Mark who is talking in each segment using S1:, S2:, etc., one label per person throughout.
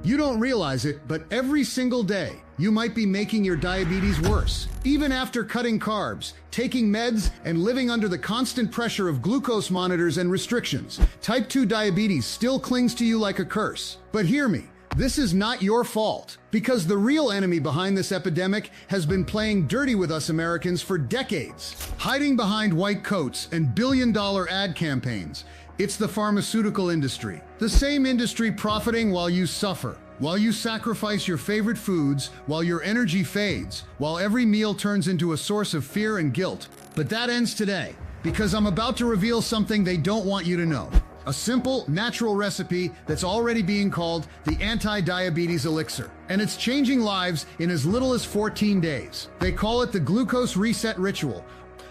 S1: You don't realize it, but every single day, you might be making your diabetes worse. Even after cutting carbs, taking meds, and living under the constant pressure of glucose monitors and restrictions, type 2 diabetes still clings to you like a curse. But hear me, this is not your fault, because the real enemy behind this epidemic has been playing dirty with us Americans for decades, hiding behind white coats and billion-dollar ad campaigns. It's the pharmaceutical industry, the same industry profiting while you suffer, while you sacrifice your favorite foods, while your energy fades, while every meal turns into a source of fear and guilt. But that ends today, because I'm about to reveal something they don't want you to know. A simple, natural recipe that's already being called the anti-diabetes elixir. And it's changing lives in as little as 14 days. They call it the glucose reset ritual.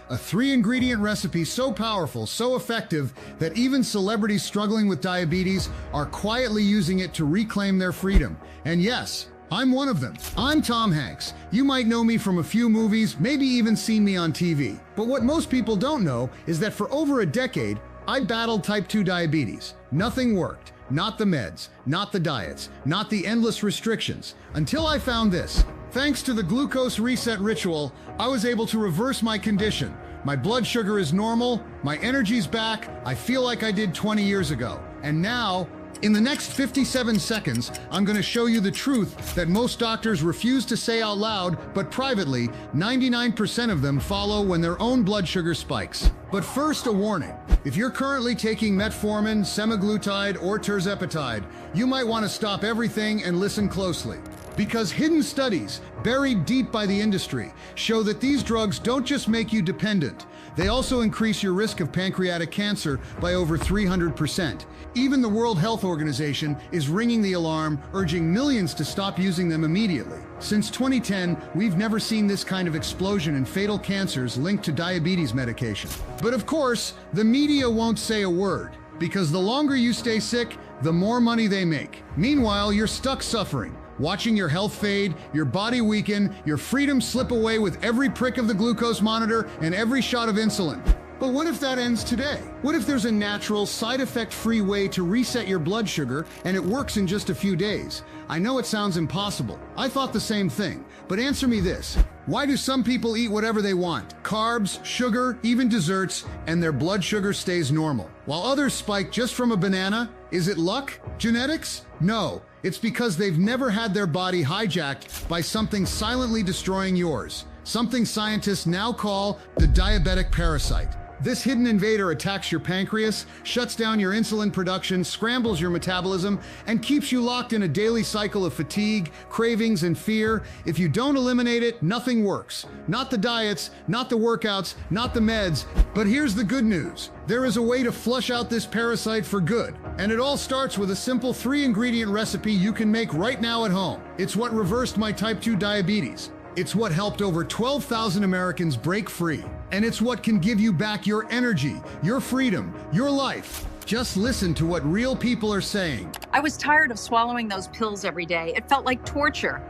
S1: A 3-ingredient recipe so powerful, so effective, that even celebrities struggling with diabetes are quietly using it to reclaim their freedom. And yes, I'm one of them. I'm Tom Hanks. You might know me from a few movies, maybe even seen me on TV. But what most people don't know is that for over a decade, I battled type 2 diabetes. Nothing worked. Not the meds, not the diets, not the endless restrictions. Until I found this. Thanks to the glucose reset ritual, I was able to reverse my condition. My blood sugar is normal, my energy's back, I feel like I did 20 years ago. And now, in the next 57 seconds, I'm going to show you the truth that most doctors refuse to say out loud, but privately, 99% of them follow when their own blood sugar spikes. But first, a warning. If you're currently taking metformin, semaglutide, or tirzepatide, you might want to stop everything and listen closely. Because hidden studies, buried deep by the industry, show that these drugs don't just make you dependent, they also increase your risk of pancreatic cancer by over 300%. Even the World Health Organization is ringing the alarm, urging millions to stop using them immediately. Since 2010, we've never seen this kind of explosion in fatal cancers linked to diabetes medication. But of course, the media won't say a word, because the longer you stay sick, the more money they make. Meanwhile, you're stuck suffering, watching your health fade, your body weaken, your freedom slip away with every prick of the glucose monitor and every shot of insulin. But what if that ends today? What if there's a natural, side effect-free way to reset your blood sugar and it works in just a few days? I know it sounds impossible. I thought the same thing. But answer me this. Why do some people eat whatever they want? Carbs, sugar, even desserts, and their blood sugar stays normal, while others spike just from a banana? Is it luck? Genetics? No. It's because they've never had their body hijacked by something silently destroying yours. Something scientists now call the diabetic parasite. This hidden invader attacks your pancreas, shuts down your insulin production, scrambles your metabolism, and keeps you locked in a daily cycle of fatigue, cravings, and fear. If you don't eliminate it, nothing works. Not the diets, not the workouts, not the meds. But here's the good news. There is a way to flush out this parasite for good. And it all starts with a simple 3-ingredient recipe you can make right now at home. It's what reversed my type 2 diabetes. It's what helped over 12,000 Americans break free. And it's what can give you back your energy, your freedom, your life. Just listen to what real people are saying.
S2: I was tired of swallowing those pills every day. It felt like torture.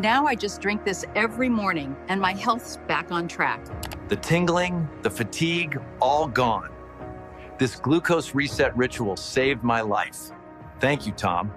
S2: Now I just drink this every morning and my health's back on track.
S3: The tingling, the fatigue, all gone. This glucose reset ritual saved my life. Thank you, Tom.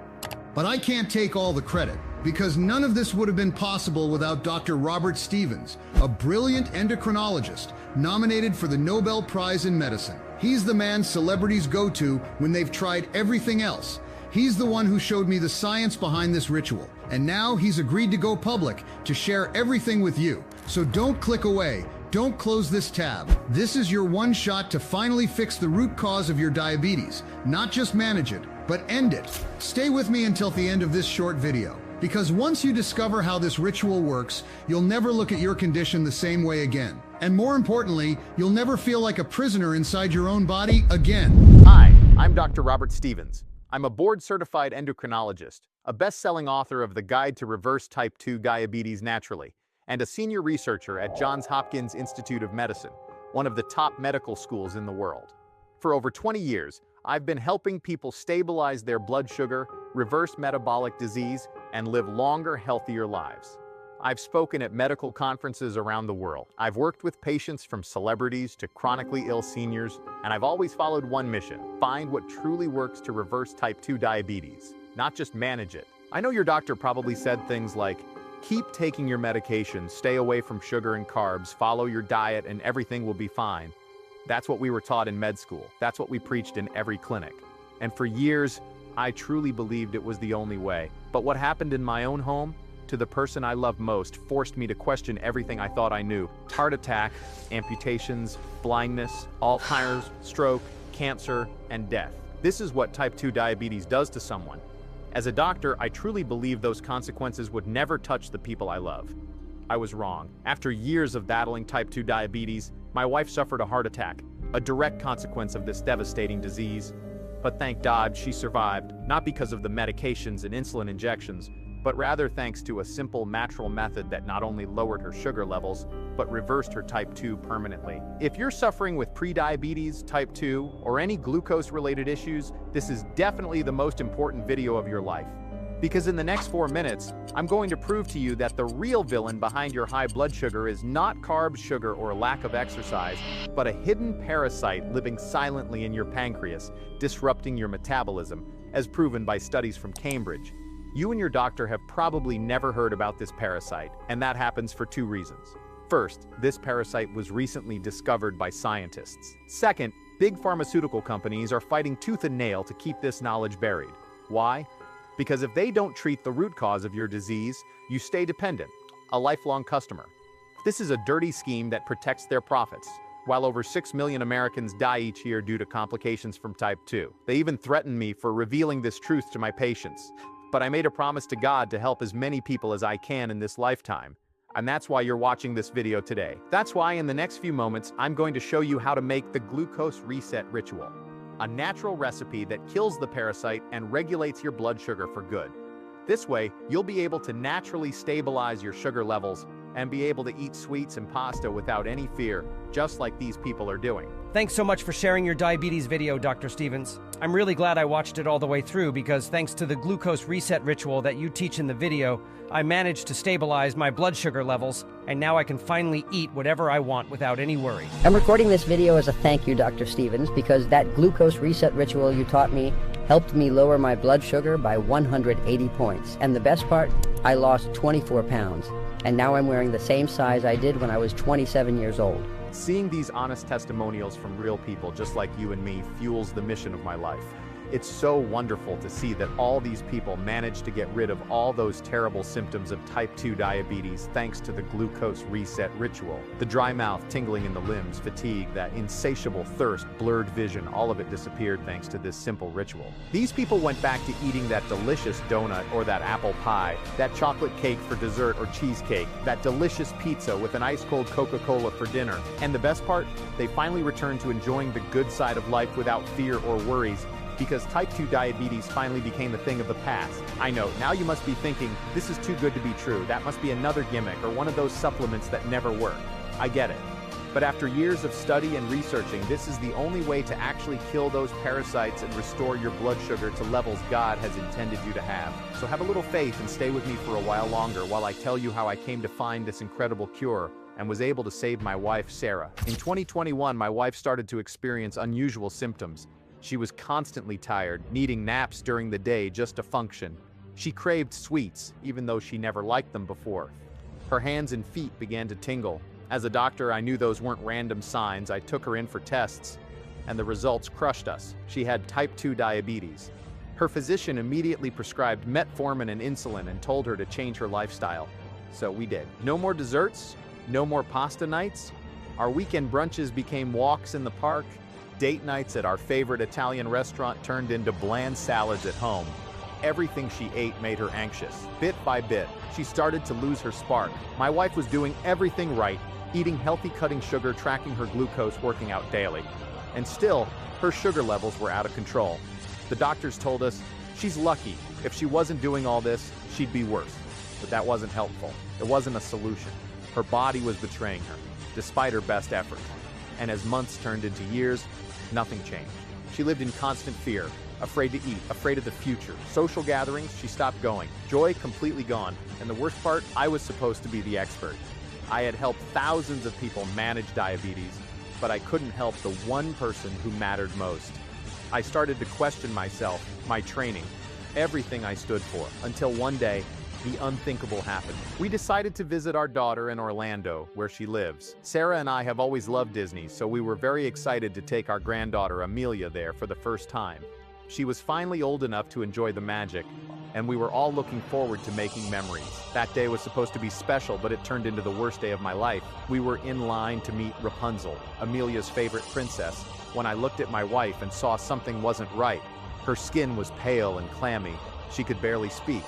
S1: But I can't take all the credit, because none of this would have been possible without Dr. Robert Stevens, a brilliant endocrinologist nominated for the Nobel Prize in Medicine. He's the man celebrities go to when they've tried everything else. He's the one who showed me the science behind this ritual. And now he's agreed to go public to share everything with you. So don't click away. Don't close this tab. This is your one shot to finally fix the root cause of your diabetes. Not just manage it, but end it. Stay with me until the end of this short video. Because once you discover how this ritual works, you'll never look at your condition the same way again. And more importantly, you'll never feel like a prisoner inside your own body again.
S4: Hi, I'm Dr. Robert Stevens. I'm a board-certified endocrinologist, a best-selling author of The Guide to Reverse Type 2 Diabetes Naturally, and a senior researcher at Johns Hopkins Institute of Medicine, one of the top medical schools in the world. For over 20 years, I've been helping people stabilize their blood sugar, reverse metabolic disease, and live longer, healthier lives. I've spoken at medical conferences around the world. I've worked with patients from celebrities to chronically ill seniors, and I've always followed one mission: find what truly works to reverse type 2 diabetes, not just manage it. I know your doctor probably said things like, keep taking your medication, stay away from sugar and carbs, follow your diet, and everything will be fine. That's what we were taught in med school. That's what we preached in every clinic. And for years, I truly believed it was the only way. But what happened in my own home, to the person I love most, forced me to question everything I thought I knew. Heart attack, amputations, blindness, Alzheimer's, stroke, cancer, and death. This is what type 2 diabetes does to someone. As a doctor, I truly believe those consequences would never touch the people I love. I was wrong. After years of battling type 2 diabetes, my wife suffered a heart attack, a direct consequence of this devastating disease. But thank God she survived, not because of the medications and insulin injections, but rather thanks to a simple natural method that not only lowered her sugar levels, but reversed her type 2 permanently. If you're suffering with prediabetes, type 2, or any glucose-related issues, this is definitely the most important video of your life. Because in the next 4 minutes, I'm going to prove to you that the real villain behind your high blood sugar is not carbs, sugar, or lack of exercise, but a hidden parasite living silently in your pancreas, disrupting your metabolism, as proven by studies from Cambridge. You and your doctor have probably never heard about this parasite, and that happens for 2 reasons. First, this parasite was recently discovered by scientists. Second, big pharmaceutical companies are fighting tooth and nail to keep this knowledge buried. Why? Because if they don't treat the root cause of your disease, you stay dependent, a lifelong customer. This is a dirty scheme that protects their profits, while over 6 million Americans die each year due to complications from type 2. They even threatened me for revealing this truth to my patients. But I made a promise to God to help as many people as I can in this lifetime. And that's why you're watching this video today. That's why in the next few moments, I'm going to show you how to make the glucose reset ritual, a natural recipe that kills the parasite and regulates your blood sugar for good. This way, you'll be able to naturally stabilize your sugar levels and be able to eat sweets and pasta without any fear, just like these people are doing.
S5: Thanks so much for sharing your diabetes video, Dr. Stevens. I'm really glad I watched it all the way through because thanks to the glucose reset ritual that you teach in the video, I managed to stabilize my blood sugar levels, and now I can finally eat whatever I want without any worry.
S6: I'm recording this video as a thank you, Dr. Stevens, because that glucose reset ritual you taught me helped me lower my blood sugar by 180 points. And the best part, I lost 24 pounds. And now I'm wearing the same size I did when I was 27 years old.
S4: Seeing these honest testimonials from real people just like you and me fuels the mission of my life. It's so wonderful to see that all these people managed to get rid of all those terrible symptoms of type 2 diabetes thanks to the glucose reset ritual. The dry mouth, tingling in the limbs, fatigue, that insatiable thirst, blurred vision, all of it disappeared thanks to this simple ritual. These people went back to eating that delicious donut or that apple pie, that chocolate cake for dessert or cheesecake, that delicious pizza with an ice-cold Coca-Cola for dinner. And the best part? They finally returned to enjoying the good side of life without fear or worries, because type 2 diabetes finally became a thing of the past. I know, now you must be thinking, this is too good to be true, that must be another gimmick or one of those supplements that never work. I get it. But after years of study and researching, this is the only way to actually kill those parasites and restore your blood sugar to levels God has intended you to have. So have a little faith and stay with me for a while longer while I tell you how I came to find this incredible cure and was able to save my wife, Sarah. In 2021, my wife started to experience unusual symptoms. She was constantly tired, needing naps during the day just to function. She craved sweets, even though she never liked them before. Her hands and feet began to tingle. As a doctor, I knew those weren't random signs. I took her in for tests, and the results crushed us. She had type 2 diabetes. Her physician immediately prescribed metformin and insulin and told her to change her lifestyle. So we did. No more desserts, no more pasta nights. Our weekend brunches became walks in the park. Date nights at our favorite Italian restaurant turned into bland salads at home. Everything she ate made her anxious. Bit by bit, she started to lose her spark. My wife was doing everything right, eating healthy, cutting sugar, tracking her glucose, working out daily. And still, her sugar levels were out of control. The doctors told us, she's lucky. If she wasn't doing all this, she'd be worse. But that wasn't helpful. It wasn't a solution. Her body was betraying her, despite her best efforts. And as months turned into years, nothing changed. She lived in constant fear, afraid to eat, afraid of the future. Social gatherings, she stopped going. Joy completely gone. And the worst part, I was supposed to be the expert. I had helped thousands of people manage diabetes, but I couldn't help the one person who mattered most. I started to question myself, my training, everything I stood for, until one day, the unthinkable happened. We decided to visit our daughter in Orlando, where she lives. Sarah and I have always loved Disney, so we were very excited to take our granddaughter Amelia there for the first time. She was finally old enough to enjoy the magic, and we were all looking forward to making memories. That day was supposed to be special, but it turned into the worst day of my life. We were in line to meet Rapunzel, Amelia's favorite princess, when I looked at my wife and saw something wasn't right. Her skin was pale and clammy. She could barely speak.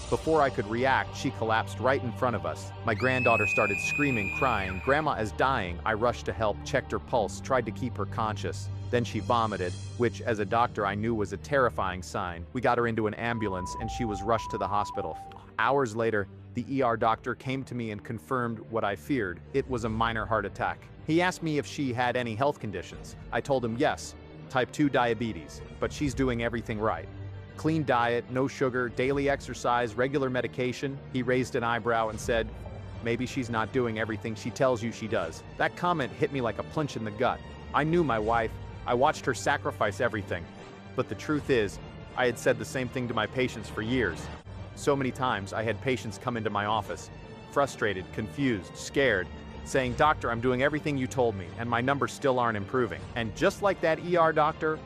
S4: Before I could react, she collapsed right in front of us. My granddaughter started screaming, crying. Grandma is dying. I rushed to help, checked her pulse, tried to keep her conscious. Then she vomited, which, as a doctor, I knew was a terrifying sign. We got her into an ambulance, and she was rushed to the hospital. Hours later, the ER doctor came to me and confirmed what I feared. It was a minor heart attack. He asked me if she had any health conditions. I told him yes, type 2 diabetes, but she's doing everything right. Clean diet, no sugar, daily exercise, regular medication. He raised an eyebrow and said, maybe she's not doing everything she tells you she does. That comment hit me like a punch in the gut. I knew my wife. I watched her sacrifice everything. But the truth is, I had said the same thing to my patients for years. So many times I had patients come into my office, frustrated, confused, scared, saying, "Doctor, I'm doing everything you told me, and my numbers still aren't improving." And just like that ER doctor,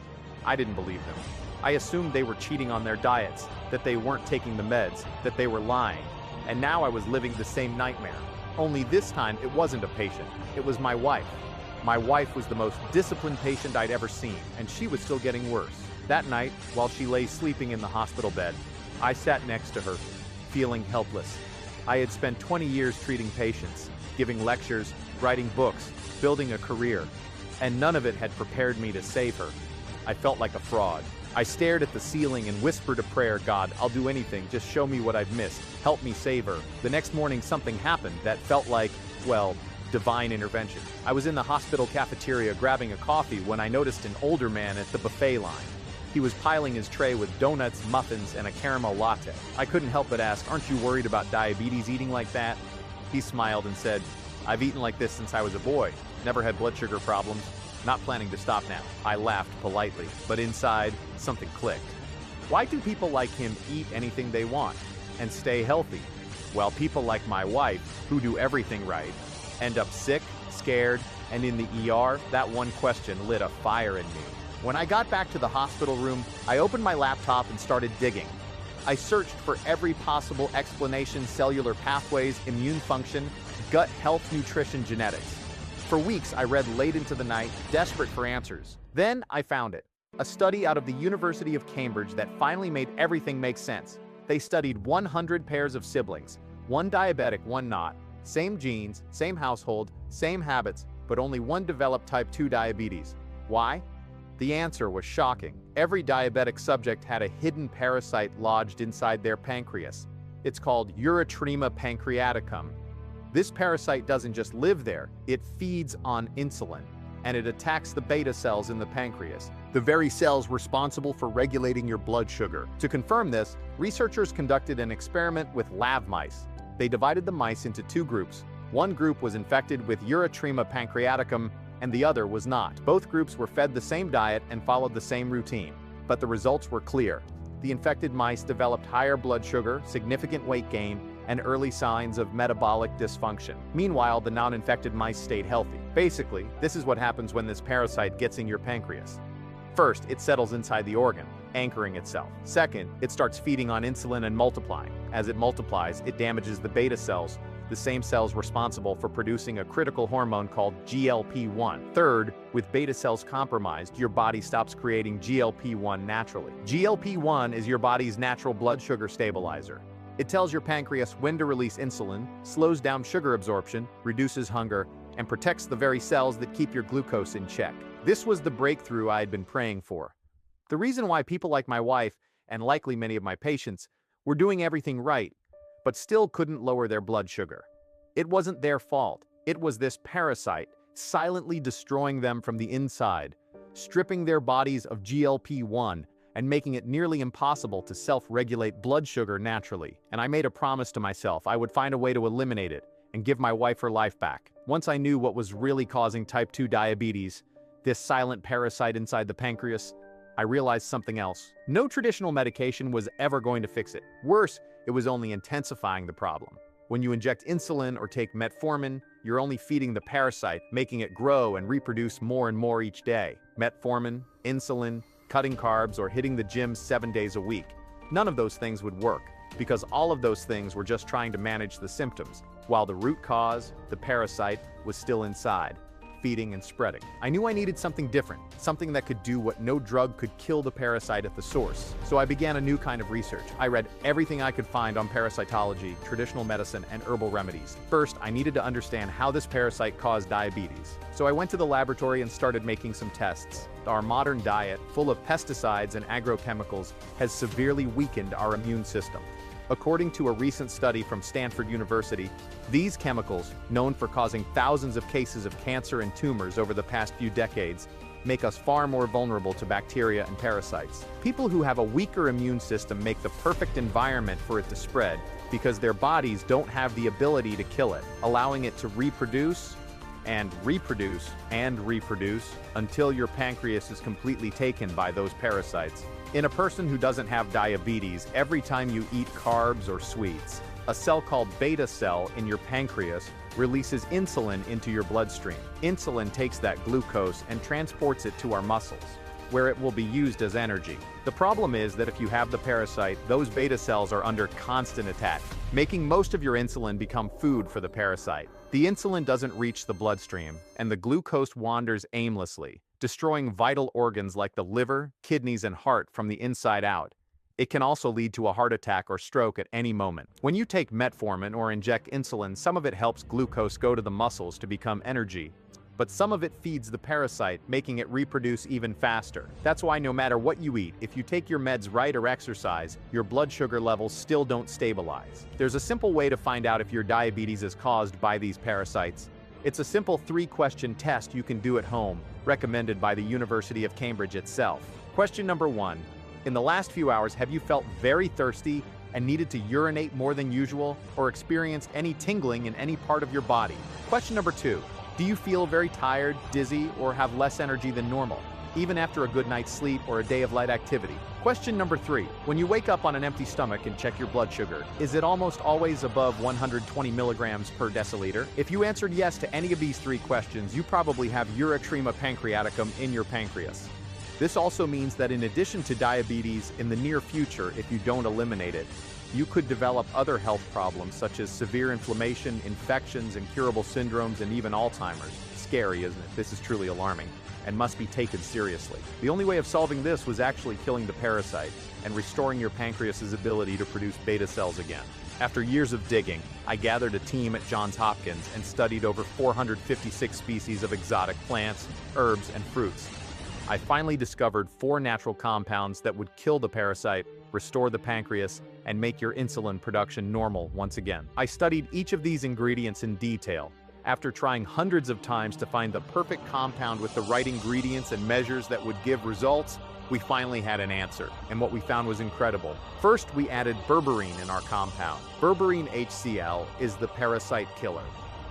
S4: I didn't believe them. I assumed they were cheating on their diets, that they weren't taking the meds, that they were lying. And now I was living the same nightmare. Only this time it wasn't a patient, it was my wife. My wife was the most disciplined patient I'd ever seen, and she was still getting worse. That night, while she lay sleeping in the hospital bed, I sat next to her, feeling helpless. I had spent 20 years treating patients, giving lectures, writing books, building a career, and none of it had prepared me to save her. I felt like a fraud. I stared at the ceiling and whispered a prayer, "God, I'll do anything, just show me what I've missed. Help me save her." The next morning something happened that felt like, well, divine intervention. I was in the hospital cafeteria grabbing a coffee when I noticed an older man at the buffet line. He was piling his tray with donuts, muffins, and a caramel latte. I couldn't help but ask, "Aren't you worried about diabetes eating like that?" He smiled and said, "I've eaten like this since I was a boy. Never had blood sugar problems. Not planning to stop now." I laughed politely, but inside, something clicked. Why do people like him eat anything they want and stay healthy, while people like my wife, who do everything right, end up sick, scared, and in the ER? That one question lit a fire in me. When I got back to the hospital room, I opened my laptop and started digging. I searched for every possible explanation: cellular pathways, immune function, gut health, nutrition, genetics. For weeks, I read late into the night, desperate for answers. Then I found it. A study out of the University of Cambridge that finally made everything make sense. They studied 100 pairs of siblings, one diabetic, one not. Same genes, same household, same habits, but only one developed type 2 diabetes. Why? The answer was shocking. Every diabetic subject had a hidden parasite lodged inside their pancreas. It's called Erythrema pancreaticum. This parasite doesn't just live there, it feeds on insulin, and it attacks the beta cells in the pancreas, the very cells responsible for regulating your blood sugar. To confirm this, researchers conducted an experiment with lab mice. They divided the mice into two groups. One group was infected with Erythrema pancreaticum, and the other was not. Both groups were fed the same diet and followed the same routine, but the results were clear. The infected mice developed higher blood sugar, significant weight gain, and early signs of metabolic dysfunction. Meanwhile, the non-infected mice stayed healthy. Basically, this is what happens when this parasite gets in your pancreas. First, it settles inside the organ, anchoring itself. Second, it starts feeding on insulin and multiplying. As it multiplies, it damages the beta cells, the same cells responsible for producing a critical hormone called GLP-1. Third, with beta cells compromised, your body stops creating GLP-1 naturally. GLP-1 is your body's natural blood sugar stabilizer. It tells your pancreas when to release insulin, slows down sugar absorption, reduces hunger, and protects the very cells that keep your glucose in check. This was the breakthrough I had been praying for. The reason why people like my wife, and likely many of my patients, were doing everything right, but still couldn't lower their blood sugar. It wasn't their fault. It was this parasite, silently destroying them from the inside, stripping their bodies of GLP-1, and making it nearly impossible to self-regulate blood sugar naturally. And I made a promise to myself I would find a way to eliminate it and give my wife her life back. Once I knew what was really causing type 2 diabetes, this silent parasite inside the pancreas, I realized something else. No traditional medication was ever going to fix it. Worse, it was only intensifying the problem. When you inject insulin or take metformin, you're only feeding the parasite, making it grow and reproduce more and more each day. Metformin, insulin, cutting carbs, or hitting the gym 7 days a week. None of those things would work, because all of those things were just trying to manage the symptoms, while the root cause, the parasite, was still inside, feeding and spreading. I knew I needed something different, something that could do what no drug could kill the parasite at the source. So I began a new kind of research. I read everything I could find on parasitology, traditional medicine, and herbal remedies. First, I needed to understand how this parasite caused diabetes. So I went to the laboratory and started making some tests. Our modern diet, full of pesticides and agrochemicals, has severely weakened our immune system. According to a recent study from Stanford University, these chemicals, known for causing thousands of cases of cancer and tumors over the past few decades, make us far more vulnerable to bacteria and parasites. People who have a weaker immune system make the perfect environment for it to spread because their bodies don't have the ability to kill it, allowing it to reproduce and reproduce and reproduce until your pancreas is completely taken by those parasites. In a person who doesn't have diabetes, every time you eat carbs or sweets, a cell called beta cell in your pancreas releases insulin into your bloodstream. Insulin takes that glucose and transports it to our muscles, where it will be used as energy. The problem is that if you have the parasite, those beta cells are under constant attack, making most of your insulin become food for the parasite. The insulin doesn't reach the bloodstream, and the glucose wanders aimlessly, destroying vital organs like the liver, kidneys, and heart from the inside out. It can also lead to a heart attack or stroke at any moment. When you take metformin or inject insulin, some of it helps glucose go to the muscles to become energy, but some of it feeds the parasite, making it reproduce even faster. That's why no matter what you eat, if you take your meds right or exercise, your blood sugar levels still don't stabilize. There's a simple way to find out if your diabetes is caused by these parasites. It's a simple 3-question test you can do at home, recommended by the University of Cambridge itself. Question number 1. In the last few hours, have you felt very thirsty and needed to urinate more than usual, or experienced any tingling in any part of your body? Question number 2. Do you feel very tired, dizzy, or have less energy than normal, even after a good night's sleep or a day of light activity? Question number 3. When you wake up on an empty stomach and check your blood sugar, is it almost always above 120 milligrams per deciliter? If you answered yes to any of these 3 questions, you probably have Uretrema pancreaticum in your pancreas. This also means that in addition to diabetes, in the near future, if you don't eliminate it, you could develop other health problems such as severe inflammation, infections, incurable syndromes, and even Alzheimer's. Scary, isn't it? This is truly alarming and must be taken seriously. The only way of solving this was actually killing the parasite and restoring your pancreas's ability to produce beta cells again. After years of digging, I gathered a team at Johns Hopkins and studied over 456 species of exotic plants, herbs, and fruits. I finally discovered 4 natural compounds that would kill the parasite, restore the pancreas, and make your insulin production normal once again. I studied each of these ingredients in detail. After trying hundreds of times to find the perfect compound with the right ingredients and measures that would give results, we finally had an answer, and what we found was incredible. First, we added berberine in our compound. Berberine HCl is the parasite killer.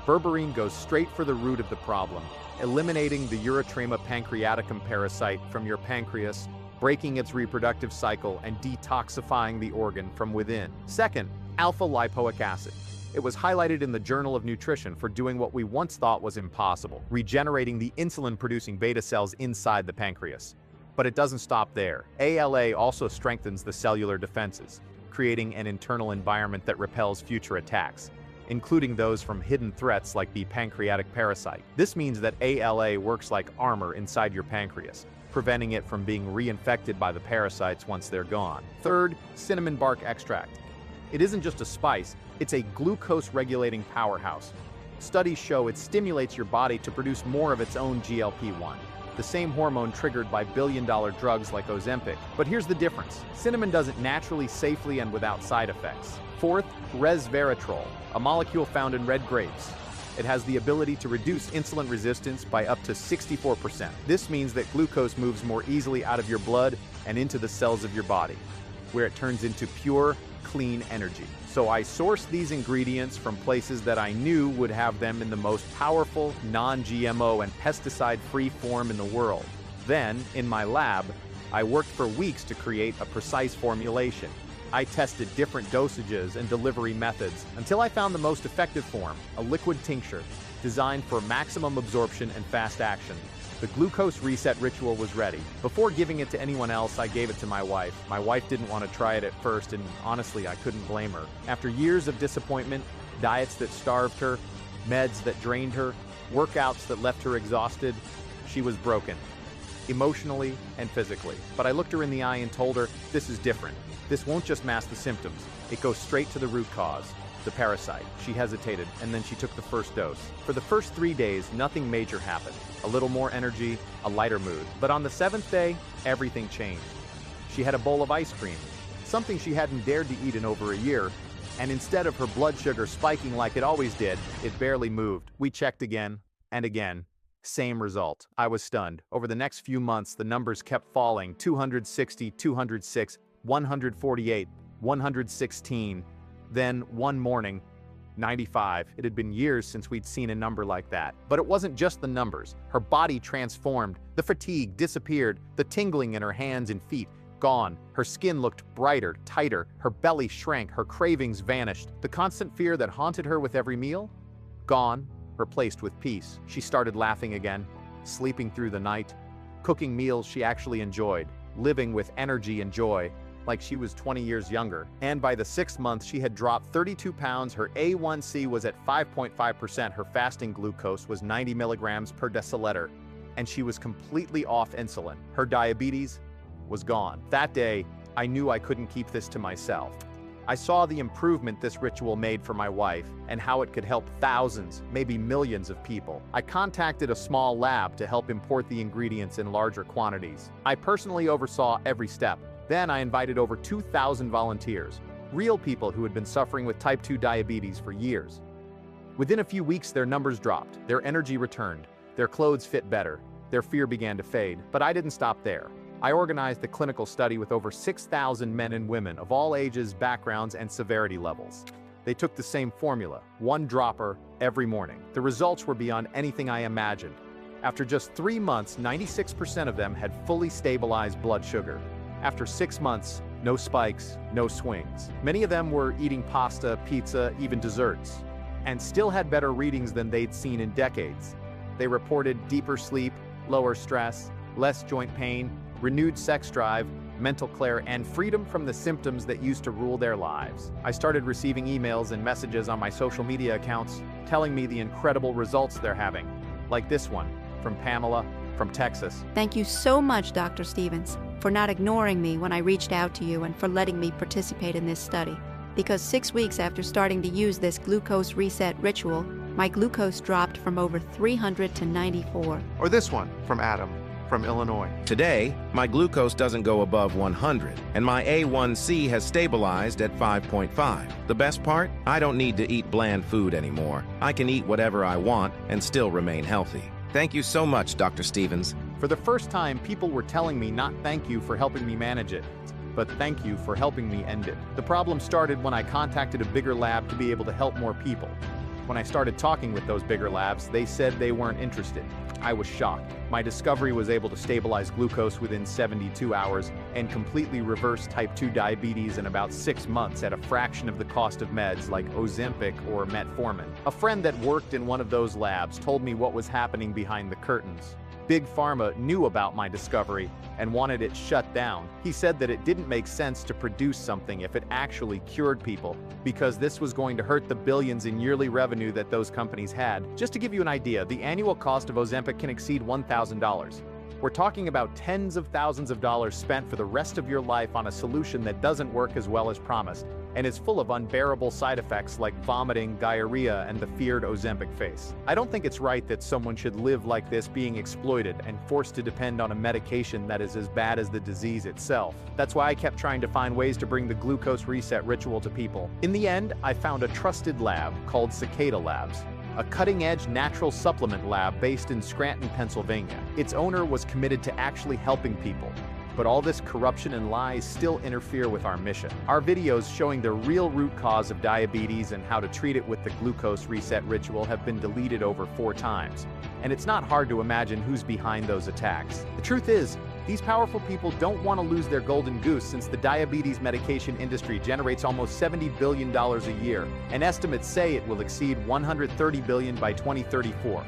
S4: Berberine goes straight for the root of the problem, eliminating the Uretrema pancreaticum parasite from your pancreas, breaking its reproductive cycle, and detoxifying the organ from within. Second, alpha-lipoic acid. It was highlighted in the Journal of Nutrition for doing what we once thought was impossible, regenerating the insulin-producing beta cells inside the pancreas. But it doesn't stop there. ALA also strengthens the cellular defenses, creating an internal environment that repels future attacks, including those from hidden threats like the pancreatic parasite. This means that ALA works like armor inside your pancreas, preventing it from being reinfected by the parasites once they're gone. Third, cinnamon bark extract. It isn't just a spice, it's a glucose-regulating powerhouse. Studies show it stimulates your body to produce more of its own GLP-1, the same hormone triggered by billion-dollar drugs like Ozempic. But here's the difference. Cinnamon does it naturally, safely, and without side effects. Fourth, resveratrol, a molecule found in red grapes. It has the ability to reduce insulin resistance by up to 64%. This means that glucose moves more easily out of your blood and into the cells of your body, where it turns into pure, clean energy. So I sourced these ingredients from places that I knew would have them in the most powerful, non-GMO and pesticide-free form in the world. Then, in my lab, I worked for weeks to create a precise formulation. I tested different dosages and delivery methods until I found the most effective form, a liquid tincture designed for maximum absorption and fast action. The glucose reset ritual was ready. Before giving it to anyone else, I gave it to my wife. My wife didn't want to try it at first, and honestly, I couldn't blame her. After years of disappointment, diets that starved her, meds that drained her, workouts that left her exhausted, she was broken, emotionally and physically. But I looked her in the eye and told her, this is different. This won't just mask the symptoms. It goes straight to the root cause, the parasite. She hesitated, and then she took the first dose. For the first 3 days, nothing major happened. A little more energy, a lighter mood. But on the 7th day, everything changed. She had a bowl of ice cream, something she hadn't dared to eat in over a year, and instead of her blood sugar spiking like it always did, it barely moved. We checked again and again. Same result. I was stunned. Over the next few months, the numbers kept falling: 260, 206, 148, 116. Then, one morning, 95. It had been years since we'd seen a number like that. But it wasn't just the numbers. Her body transformed. The fatigue disappeared. The tingling in her hands and feet gone. Her skin looked brighter, tighter. Her belly shrank. Her cravings vanished. The constant fear that haunted her with every meal? Gone, replaced with peace. She started laughing again, sleeping through the night, cooking meals she actually enjoyed, living with energy and joy, like she was 20 years younger. And by the 6th month, she had dropped 32 pounds, her A1C was at 5.5%, her fasting glucose was 90 milligrams per deciliter, and she was completely off insulin. Her diabetes was gone. That day, I knew I couldn't keep this to myself. I saw the improvement this ritual made for my wife and how it could help thousands, maybe millions of people. I contacted a small lab to help import the ingredients in larger quantities. I personally oversaw every step. Then I invited over 2,000 volunteers, real people who had been suffering with type 2 diabetes for years. Within a few weeks, their numbers dropped, their energy returned, their clothes fit better, their fear began to fade. But I didn't stop there. I organized a clinical study with over 6,000 men and women of all ages, backgrounds, and severity levels. They took the same formula, one dropper every morning. The results were beyond anything I imagined. After just 3 months, 96% of them had fully stabilized blood sugar. After 6 months, no spikes, no swings. Many of them were eating pasta, pizza, even desserts, and still had better readings than they'd seen in decades. They reported deeper sleep, lower stress, less joint pain, renewed sex drive, mental clarity, and freedom from the symptoms that used to rule their lives. I started receiving emails and messages on my social media accounts telling me the incredible results they're having, like this one from Pamela from Texas.
S7: Thank you so much, Dr. Stevens, for not ignoring me when I reached out to you and for letting me participate in this study. Because 6 weeks after starting to use this glucose reset ritual, my glucose dropped from over 300 to 94.
S8: Or this one from Adam from Illinois.
S9: Today, my glucose doesn't go above 100, and my A1C has stabilized at 5.5. The best part? I don't need to eat bland food anymore. I can eat whatever I want and still remain healthy. Thank you so much, Dr. Stevens.
S4: For the first time, people were telling me not thank you for helping me manage it, but thank you for helping me end it. The problem started when I contacted a bigger lab to be able to help more people. When I started talking with those bigger labs, they said they weren't interested. I was shocked. My discovery was able to stabilize glucose within 72 hours and completely reverse type 2 diabetes in about 6 months at a fraction of the cost of meds like Ozempic or metformin. A friend that worked in one of those labs told me what was happening behind the curtains. Big Pharma knew about my discovery and wanted it shut down. He said that it didn't make sense to produce something if it actually cured people, because this was going to hurt the billions in yearly revenue that those companies had. Just to give you an idea, the annual cost of Ozempic can exceed $1,000. We're talking about tens of thousands of dollars spent for the rest of your life on a solution that doesn't work as well as promised, and is full of unbearable side effects like vomiting, diarrhea, and the feared Ozempic face. I don't think it's right that someone should live like this, being exploited and forced to depend on a medication that is as bad as the disease itself. That's why I kept trying to find ways to bring the glucose reset ritual to people. In the end, I found a trusted lab called Cicada Labs, a cutting-edge natural supplement lab based in Scranton, Pennsylvania. Its owner was committed to actually helping people. But all this corruption and lies still interfere with our mission. Our videos showing the real root cause of diabetes and how to treat it with the glucose reset ritual have been deleted over 4 times. And it's not hard to imagine who's behind those attacks. The truth is, These powerful people don't want to lose their golden goose since the diabetes medication industry generates almost $70 billion a year, and estimates say it will exceed $130 billion by 2034.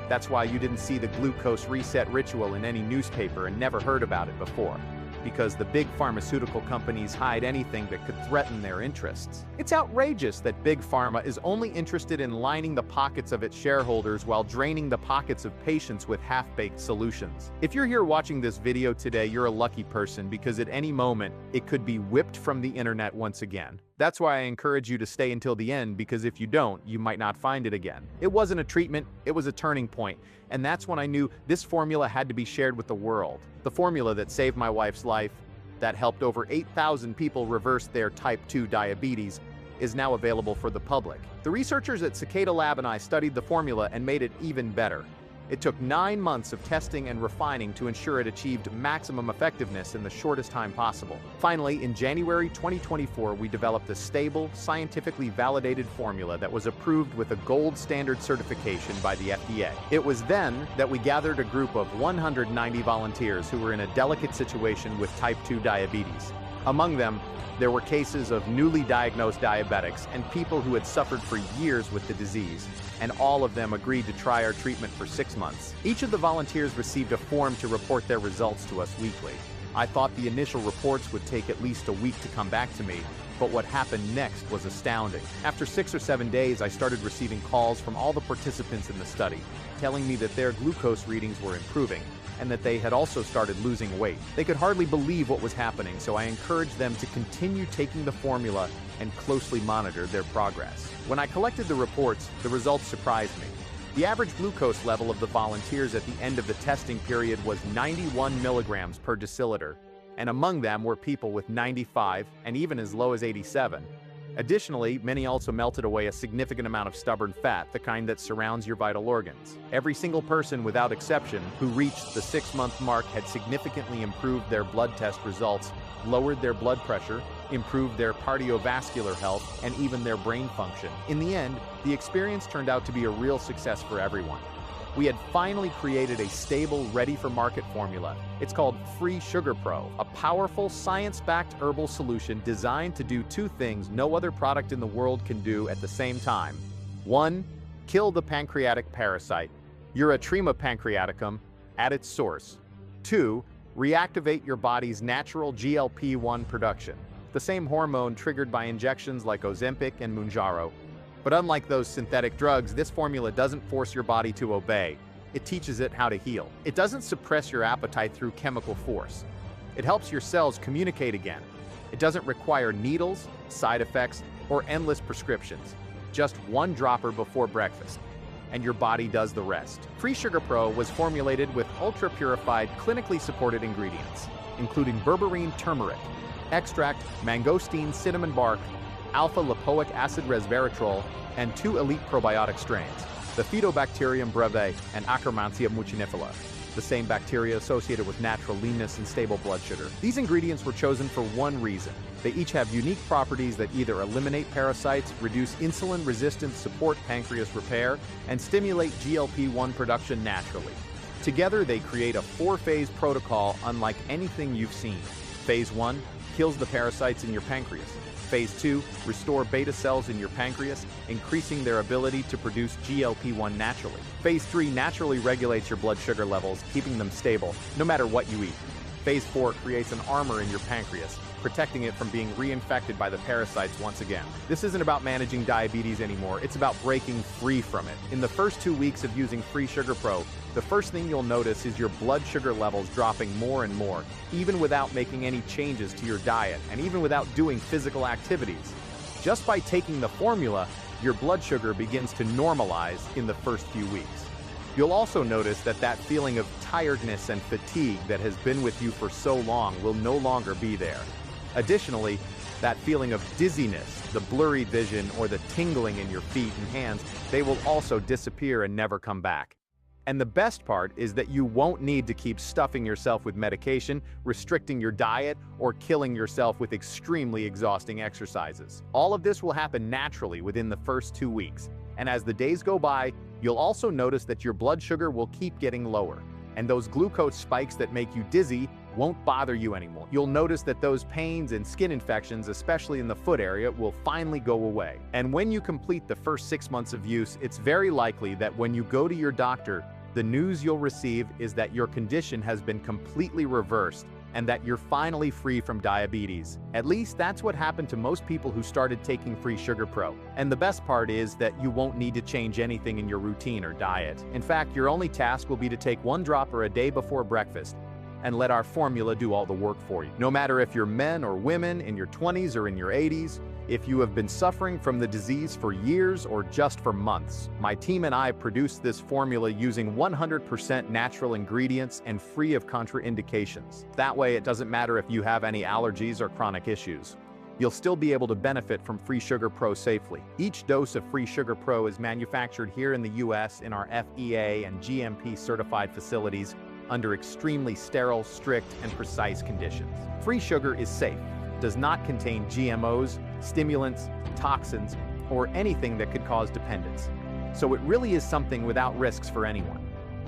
S4: That's why you didn't see the glucose reset ritual in any newspaper and never heard about it before. Because the big pharmaceutical companies hide anything that could threaten their interests. It's outrageous that Big Pharma is only interested in lining the pockets of its shareholders while draining the pockets of patients with half-baked solutions. If you're here watching this video today, you're a lucky person because at any moment, it could be whipped from the internet once again. That's why I encourage you to stay until the end, because if you don't, you might not find it again. It wasn't a treatment, it was a turning point, and that's when I knew this formula had to be shared with the world. The formula that saved my wife's life, that helped over 8,000 people reverse their type 2 diabetes, is now available for the public. The researchers at Cicada Lab and I studied the formula and made it even better. It took 9 months of testing and refining to ensure it achieved maximum effectiveness in the shortest time possible. Finally, in January 2024, we developed a stable, scientifically validated formula that was approved with a gold standard certification by the FDA. It was then that we gathered a group of 190 volunteers who were in a delicate situation with type 2 diabetes. Among them, there were cases of newly diagnosed diabetics and people who had suffered for years with the disease, and all of them agreed to try our treatment for 6 months. Each of the volunteers received a form to report their results to us weekly. I thought the initial reports would take at least a week to come back to me, but what happened next was astounding. After 6 or 7 days, I started receiving calls from all the participants in the study, telling me that their glucose readings were improving, and that they had also started losing weight. They could hardly believe what was happening, so I encouraged them to continue taking the formula and closely monitor their progress. When I collected the reports, the results surprised me. The average glucose level of the volunteers at the end of the testing period was 91 milligrams per deciliter, and among them were people with 95 and even as low as 87. Additionally, many also melted away a significant amount of stubborn fat, the kind that surrounds your vital organs. Every single person, without exception, who reached the 6-month mark had significantly improved their blood test results, lowered their blood pressure, improved their cardiovascular health, and even their brain function. In the end, the experience turned out to be a real success for everyone. We had finally created a stable, ready-for-market formula. It's called Free Sugar Pro, a powerful, science-backed herbal solution designed to do 2 things no other product in the world can do at the same time. 1, kill the pancreatic parasite, Erythrema pancreaticum, at its source. 2, reactivate your body's natural GLP-1 production, the same hormone triggered by injections like Ozempic and Mounjaro. But unlike those synthetic drugs, this formula doesn't force your body to obey. It teaches it how to heal. It doesn't suppress your appetite through chemical force. It helps your cells communicate again. It doesn't require needles, side effects, or endless prescriptions. Just 1 dropper before breakfast, and your body does the rest. Free Sugar Pro was formulated with ultra-purified, clinically supported ingredients, including berberine turmeric, extract, mangosteen cinnamon bark, alpha-lipoic acid resveratrol, and 2 elite probiotic strains, the Phytobacterium breve and Akkermansia mucinifera, the same bacteria associated with natural leanness and stable blood sugar. These ingredients were chosen for one reason. They each have unique properties that either eliminate parasites, reduce insulin resistance, support pancreas repair, and stimulate GLP-1 production naturally. Together, they create a 4-phase protocol unlike anything you've seen. Phase 1 kills the parasites in your pancreas. Phase 2, restore beta cells in your pancreas, increasing their ability to produce GLP-1 naturally. Phase 3 naturally regulates your blood sugar levels, keeping them stable, no matter what you eat. Phase 4 creates an armor in your pancreas, protecting it from being reinfected by the parasites once again. This isn't about managing diabetes anymore, it's about breaking free from it. In the first 2 weeks of using Free Sugar Pro, the first thing you'll notice is your blood sugar levels dropping more and more, even without making any changes to your diet, and even without doing physical activities. Just by taking the formula, your blood sugar begins to normalize in the first few weeks. You'll also notice that that feeling of tiredness and fatigue that has been with you for so long will no longer be there. Additionally, that feeling of dizziness, the blurry vision, or the tingling in your feet and hands, they will also disappear and never come back. And the best part is that you won't need to keep stuffing yourself with medication, restricting your diet, or killing yourself with extremely exhausting exercises. All of this will happen naturally within the first 2 weeks. And as the days go by, you'll also notice that your blood sugar will keep getting lower. And those glucose spikes that make you dizzy won't bother you anymore. You'll notice that those pains and skin infections, especially in the foot area, will finally go away. And when you complete the first 6 months of use, it's very likely that when you go to your doctor, the news you'll receive is that your condition has been completely reversed and that you're finally free from diabetes. At least that's what happened to most people who started taking Free Sugar Pro. And the best part is that you won't need to change anything in your routine or diet. In fact, your only task will be to take 1 dropper a day before breakfast and let our formula do all the work for you. No matter if you're men or women, in your 20s or in your 80s, if you have been suffering from the disease for years or just for months, my team and I produced this formula using 100% natural ingredients and free of contraindications. That way, it doesn't matter if you have any allergies or chronic issues. You'll still be able to benefit from Free Sugar Pro safely. Each dose of Free Sugar Pro is manufactured here in the US in our FEA and GMP certified facilities under extremely sterile, strict, and precise conditions. Free sugar is safe, does not contain GMOs, stimulants, toxins, or anything that could cause dependence. So it really is something without risks for anyone.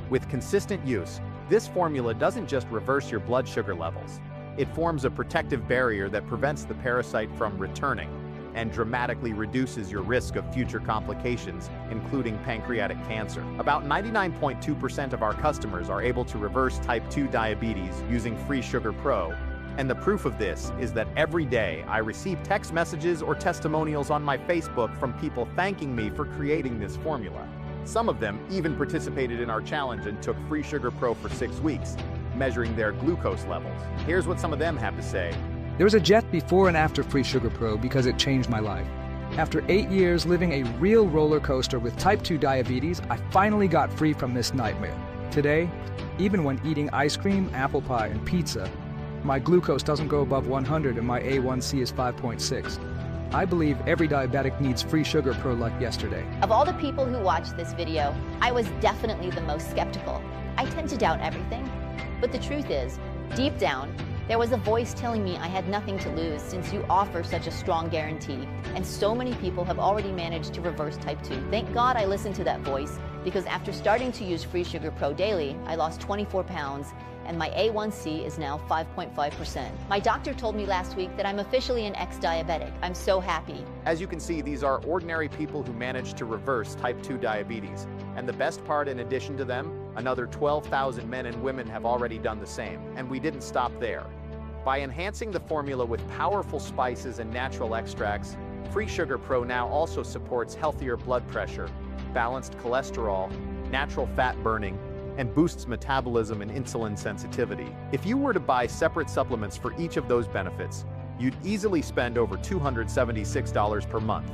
S4: With consistent use, this formula doesn't just reverse your blood sugar levels. It forms a protective barrier that prevents the parasite from returning and dramatically reduces your risk of future complications, including pancreatic cancer. About 99.2% of our customers are able to reverse type 2 diabetes using Free Sugar Pro, and the proof of this is that every day I receive text messages or testimonials on my Facebook from people thanking me for creating this formula. Some of them even participated in our challenge and took Free Sugar Pro for 6 weeks, measuring their glucose levels. Here's what some of them have to say.
S10: There was a jet before and after Free Sugar Pro because it changed my life. After 8 years living a real roller coaster with type 2 diabetes, I finally got free from this nightmare. Today, even when eating ice cream, apple pie, and pizza, my glucose doesn't go above 100 and my A1C is 5.6. I believe every diabetic needs Free Sugar Pro like yesterday.
S11: Of all the people who watched this video, I was definitely the most skeptical. I tend to doubt everything. But the truth is, deep down, there was a voice telling me I had nothing to lose since you offer such a strong guarantee, and so many people have already managed to reverse type 2. Thank God I listened to that voice, because after starting to use Free Sugar Pro daily, I lost 24 pounds, and my A1C is now 5.5%. My doctor told me last week that I'm officially an ex-diabetic. I'm so happy.
S4: As you can see, these are ordinary people who managed to reverse type 2 diabetes. And the best part, in addition to them, another 12,000 men and women have already done the same. And we didn't stop there. By enhancing the formula with powerful spices and natural extracts, Free Sugar Pro now also supports healthier blood pressure, balanced cholesterol, natural fat burning, and boosts metabolism and insulin sensitivity. If you were to buy separate supplements for each of those benefits, you'd easily spend over $276 per month.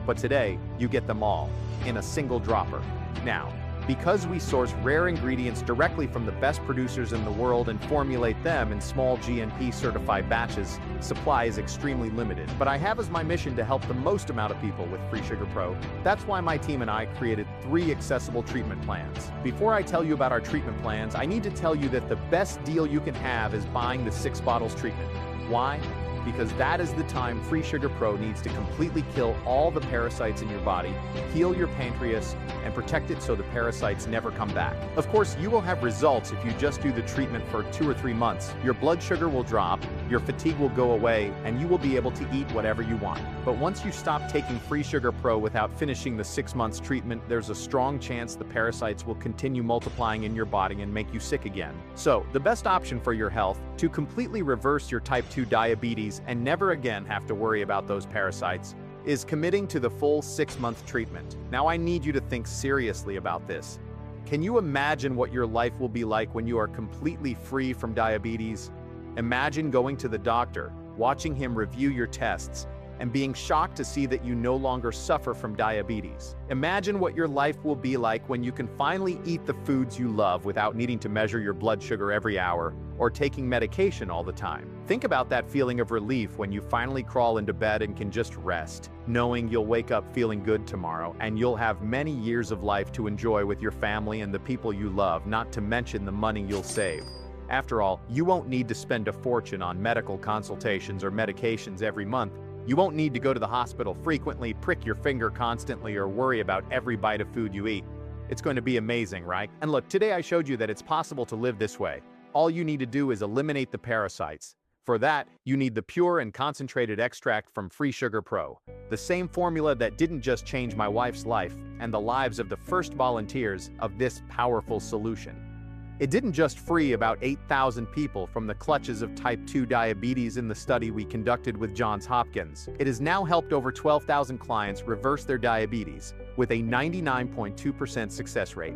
S4: But today, you get them all in a single dropper. Now, because we source rare ingredients directly from the best producers in the world and formulate them in small GMP certified batches, supply is extremely limited. But I have as my mission to help the most amount of people with Free Sugar Pro. That's why my team and I created 3 accessible treatment plans. Before I tell you about our treatment plans, I need to tell you that the best deal you can have is buying the 6 bottles treatment. Why? Because that is the time Free Sugar Pro needs to completely kill all the parasites in your body, heal your pancreas, and protect it so the parasites never come back. Of course, you will have results if you just do the treatment for 2 or 3 months. Your blood sugar will drop, your fatigue will go away, and you will be able to eat whatever you want. But once you stop taking Free Sugar Pro without finishing the 6 months treatment, there's a strong chance the parasites will continue multiplying in your body and make you sick again. So, the best option for your health, to completely reverse your type 2 diabetes and never again have to worry about those parasites, is committing to the full 6-month treatment. Now I need you to think seriously about this. Can you imagine what your life will be like when you are completely free from diabetes? Imagine going to the doctor, watching him review your tests, and being shocked to see that you no longer suffer from diabetes. Imagine what your life will be like when you can finally eat the foods you love without needing to measure your blood sugar every hour or taking medication all the time. Think about that feeling of relief when you finally crawl into bed and can just rest, knowing you'll wake up feeling good tomorrow and you'll have many years of life to enjoy with your family and the people you love, not to mention the money you'll save. After all, you won't need to spend a fortune on medical consultations or medications every month. You won't need to go to the hospital frequently, prick your finger constantly, or worry about every bite of food you eat. It's going to be amazing, right? And look, today I showed you that it's possible to live this way. All you need to do is eliminate the parasites. For that, you need the pure and concentrated extract from Free Sugar Pro, the same formula that didn't just change my wife's life and the lives of the first volunteers of this powerful solution. It didn't just free about 8,000 people from the clutches of type 2 diabetes in the study we conducted with Johns Hopkins. It has now helped over 12,000 clients reverse their diabetes with a 99.2% success rate.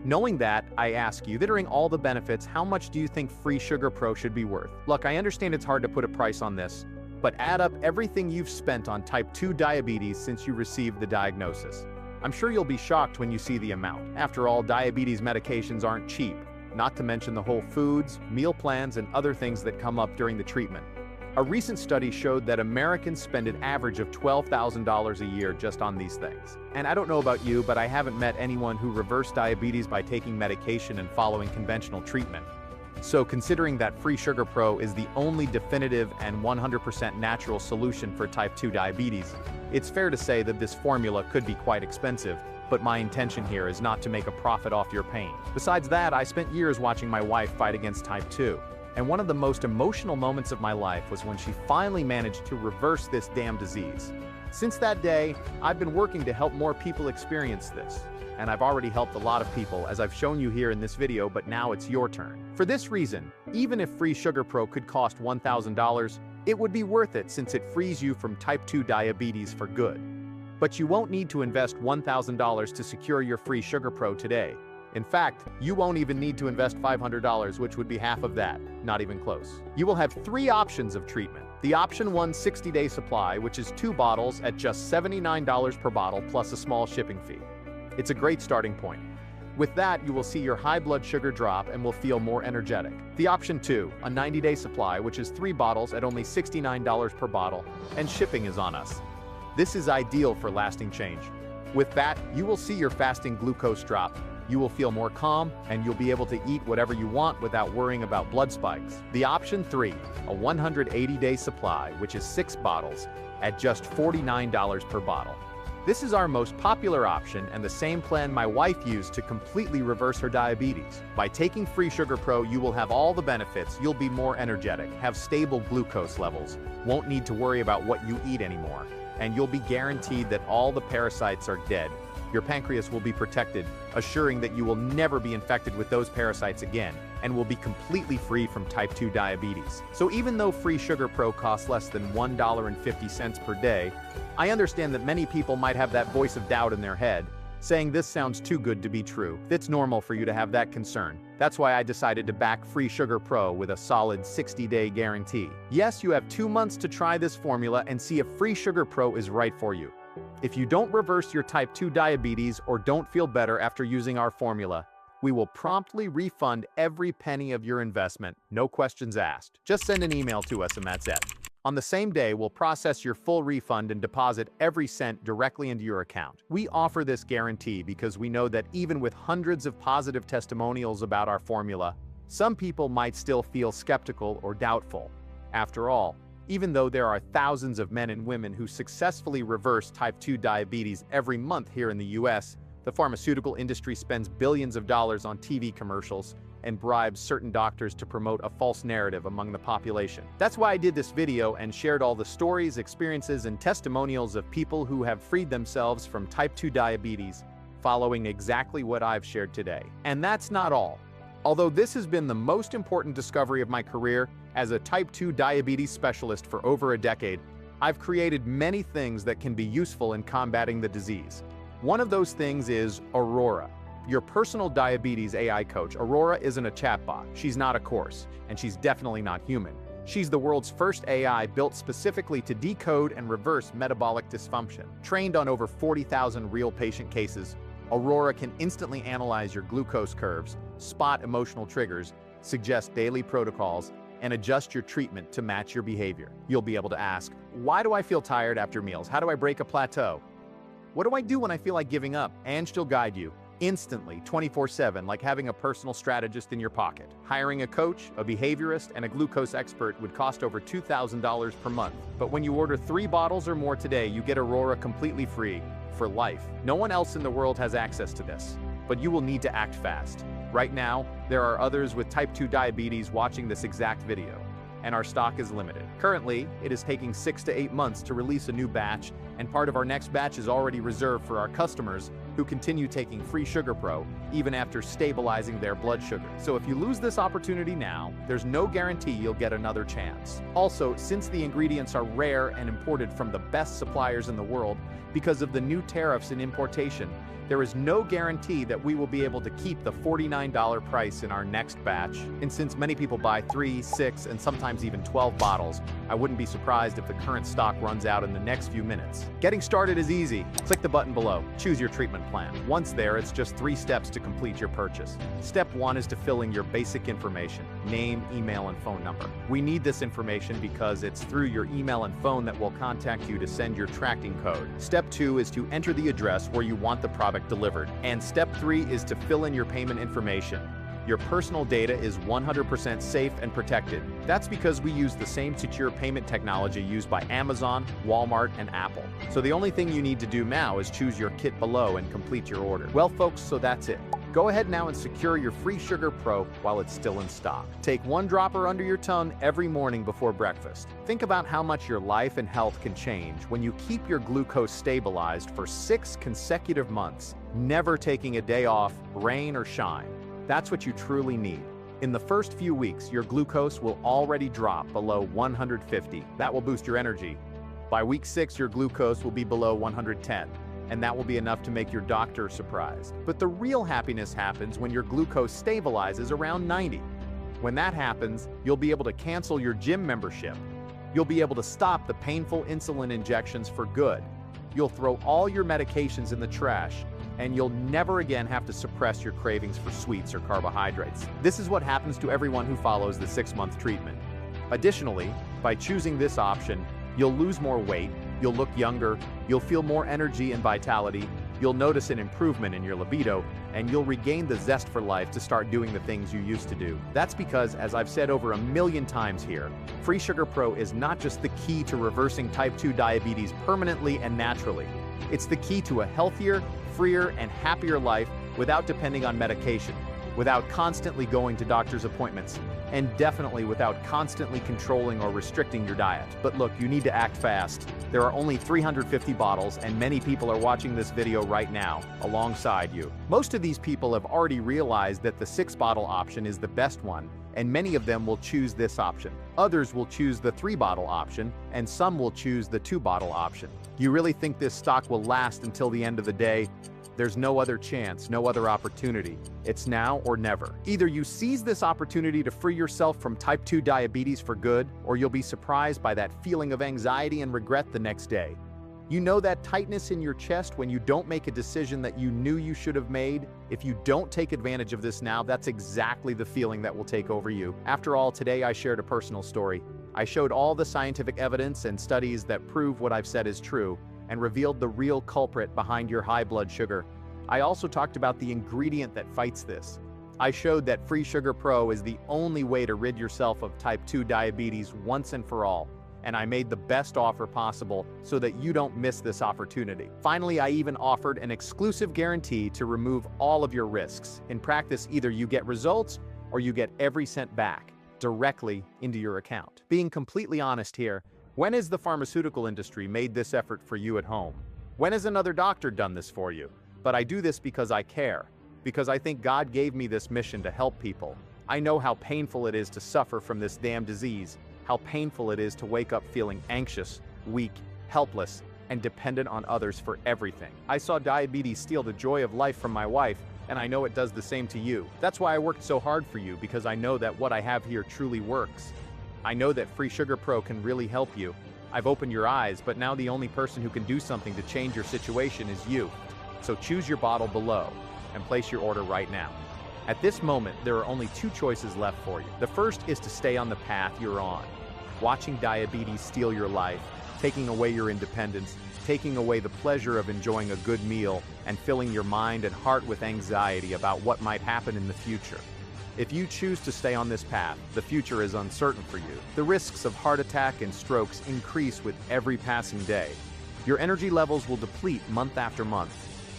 S4: Knowing that, I ask you, considering all the benefits, how much do you think Free Sugar Pro should be worth? Look, I understand it's hard to put a price on this, but add up everything you've spent on type 2 diabetes since you received the diagnosis. I'm sure you'll be shocked when you see the amount. After all, diabetes medications aren't cheap, not to mention the whole foods, meal plans, and other things that come up during the treatment. A recent study showed that Americans spend an average of $12,000 a year just on these things. And I don't know about you, but I haven't met anyone who reversed diabetes by taking medication and following conventional treatment. So considering that Free Sugar Pro is the only definitive and 100% natural solution for type 2 diabetes, it's fair to say that this formula could be quite expensive, but my intention here is not to make a profit off your pain. Besides that, I spent years watching my wife fight against type 2. And one of the most emotional moments of my life was when she finally managed to reverse this damn disease. Since that day, I've been working to help more people experience this. And I've already helped a lot of people, as I've shown you here in this video, but now it's your turn. For this reason, even if Free Sugar Pro could cost $1,000, it would be worth it since it frees you from type 2 diabetes for good. But you won't need to invest $1,000 to secure your Free Sugar Pro today. In fact, you won't even need to invest $500, which would be half of that, not even close. You will have 3 options of treatment. The option 1 60-day supply, which is 2 bottles at just $79 per bottle plus a small shipping fee. It's a great starting point. With that, you will see your high blood sugar drop and will feel more energetic. The option 2, a 90-day supply, which is 3 bottles at only $69 per bottle, and shipping is on us. This is ideal for lasting change. With that, you will see your fasting glucose drop. You will feel more calm, and you'll be able to eat whatever you want without worrying about blood spikes. The option 3, a 180-day supply, which is 6 bottles, at just $49 per bottle. This is our most popular option and the same plan my wife used to completely reverse her diabetes. By taking Free Sugar Pro, you will have all the benefits. You'll be more energetic, have stable glucose levels, won't need to worry about what you eat anymore, and you'll be guaranteed that all the parasites are dead. Your pancreas will be protected, assuring that you will never be infected with those parasites again, and will be completely free from type 2 diabetes. So even though Free Sugar Pro costs less than $1.50 per day, I understand that many people might have that voice of doubt in their head, saying this sounds too good to be true. It's normal for you to have that concern. That's why I decided to back Free Sugar Pro with a solid 60-day guarantee. Yes, you have 2 months to try this formula and see if Free Sugar Pro is right for you. If you don't reverse your type 2 diabetes or don't feel better after using our formula, we will promptly refund every penny of your investment, no questions asked. Just send an email to us and that's it. On the same day, we'll process your full refund and deposit every cent directly into your account. We offer this guarantee because we know that even with hundreds of positive testimonials about our formula, some people might still feel skeptical or doubtful. After all, even though there are thousands of men and women who successfully reverse type 2 diabetes every month here in the US, the pharmaceutical industry spends billions of dollars on TV commercials and bribes certain doctors to promote a false narrative among the population. That's why I did this video and shared all the stories, experiences, and testimonials of people who have freed themselves from type 2 diabetes following exactly what I've shared today. And that's not all. Although this has been the most important discovery of my career as a type 2 diabetes specialist for over a decade, I've created many things that can be useful in combating the disease. One of those things is Aurora, your personal diabetes AI coach. Aurora isn't a chatbot, she's not a course, and she's definitely not human. She's the world's first AI built specifically to decode and reverse metabolic dysfunction. Trained on over 40,000 real patient cases, Aurora can instantly analyze your glucose curves, spot emotional triggers, suggest daily protocols, and adjust your treatment to match your behavior. You'll be able to ask, why do I feel tired after meals? How do I break a plateau? What do I do when I feel like giving up? And she'll guide you instantly, 24/7, like having a personal strategist in your pocket. Hiring a coach, a behaviorist, and a glucose expert would cost over $2,000 per month. But when you order 3 bottles or more today, you get Aurora completely free for life. No one else in the world has access to this, but you will need to act fast. Right now, there are others with type 2 diabetes watching this exact video, and our stock is limited. Currently, it is taking 6 to 8 months to release a new batch, and part of our next batch is already reserved for our customers who continue taking Free Sugar Pro even after stabilizing their blood sugar. So if you lose this opportunity now, there's no guarantee you'll get another chance. Also, since the ingredients are rare and imported from the best suppliers in the world, because of the new tariffs in importation, there is no guarantee that we will be able to keep the $49 price in our next batch. And since many people buy 3, 6, and sometimes even 12 bottles, I wouldn't be surprised if the current stock runs out in the next few minutes. Getting started is easy. Click the button below. Choose your treatment plan. Once there, it's just 3 steps to complete your purchase. Step 1 is to fill in your basic information: name, email, and phone number. We need this information because it's through your email and phone that we'll contact you to send your tracking code. Step 2 is to enter the address where you want the product delivered. And step 3 is to fill in your payment information. Your personal data is 100% safe and protected. That's because we use the same secure payment technology used by Amazon, Walmart, and Apple. So the only thing you need to do now is choose your kit below and complete your order. Well, folks, so that's it. Go ahead now and secure your Free Sugar Pro while it's still in stock. Take 1 dropper under your tongue every morning before breakfast. Think about how much your life and health can change when you keep your glucose stabilized for 6 consecutive months, never taking a day off, rain or shine. That's what you truly need. In the first few weeks, your glucose will already drop below 150. That will boost your energy. By week 6, your glucose will be below 110. And that will be enough to make your doctor surprised. But the real happiness happens when your glucose stabilizes around 90. When that happens, you'll be able to cancel your gym membership. You'll be able to stop the painful insulin injections for good. You'll throw all your medications in the trash, and you'll never again have to suppress your cravings for sweets or carbohydrates. This is what happens to everyone who follows the 6-month treatment. Additionally, by choosing this option, you'll lose more weight, you'll look younger, you'll feel more energy and vitality, you'll notice an improvement in your libido, and you'll regain the zest for life to start doing the things you used to do. That's because, as I've said over 1,000,000 times here, Free Sugar Pro is not just the key to reversing type 2 diabetes permanently and naturally. It's the key to a healthier, freer, and happier life without depending on medication, without constantly going to doctor's appointments, and definitely without constantly controlling or restricting your diet. But look, you need to act fast. There are only 350 bottles, and many people are watching this video right now, alongside you. Most of these people have already realized that the 6-bottle option is the best one, and many of them will choose this option. Others will choose the 3-bottle option, and some will choose the 2-bottle option. You really think this stock will last until the end of the day? There's no other chance, no other opportunity. It's now or never. Either you seize this opportunity to free yourself from type 2 diabetes for good, or you'll be surprised by that feeling of anxiety and regret the next day. You know that tightness in your chest when you don't make a decision that you knew you should have made? If you don't take advantage of this now, that's exactly the feeling that will take over you. After all, today I shared a personal story. I showed all the scientific evidence and studies that prove what I've said is true, and revealed the real culprit behind your high blood sugar. I also talked about the ingredient that fights this. I showed that Free Sugar Pro is the only way to rid yourself of type 2 diabetes once and for all. And I made the best offer possible so that you don't miss this opportunity. Finally, I even offered an exclusive guarantee to remove all of your risks. In practice, either you get results or you get every cent back directly into your account. Being completely honest here, when has the pharmaceutical industry made this effort for you at home? When has another doctor done this for you? But I do this because I care, because I think God gave me this mission to help people. I know how painful it is to suffer from this damn disease, how painful it is to wake up feeling anxious, weak, helpless, and dependent on others for everything. I saw diabetes steal the joy of life from my wife, and I know it does the same to you. That's why I worked so hard for you, because I know that what I have here truly works. I know that Free Sugar Pro can really help you. I've opened your eyes, but now the only person who can do something to change your situation is you. So choose your bottle below and place your order right now. At this moment, there are only 2 choices left for you. The first is to stay on the path you're on, watching diabetes steal your life, taking away your independence, taking away the pleasure of enjoying a good meal, and filling your mind and heart with anxiety about what might happen in the future. If you choose to stay on this path, the future is uncertain for you. The risks of heart attack and strokes increase with every passing day. Your energy levels will deplete month after month.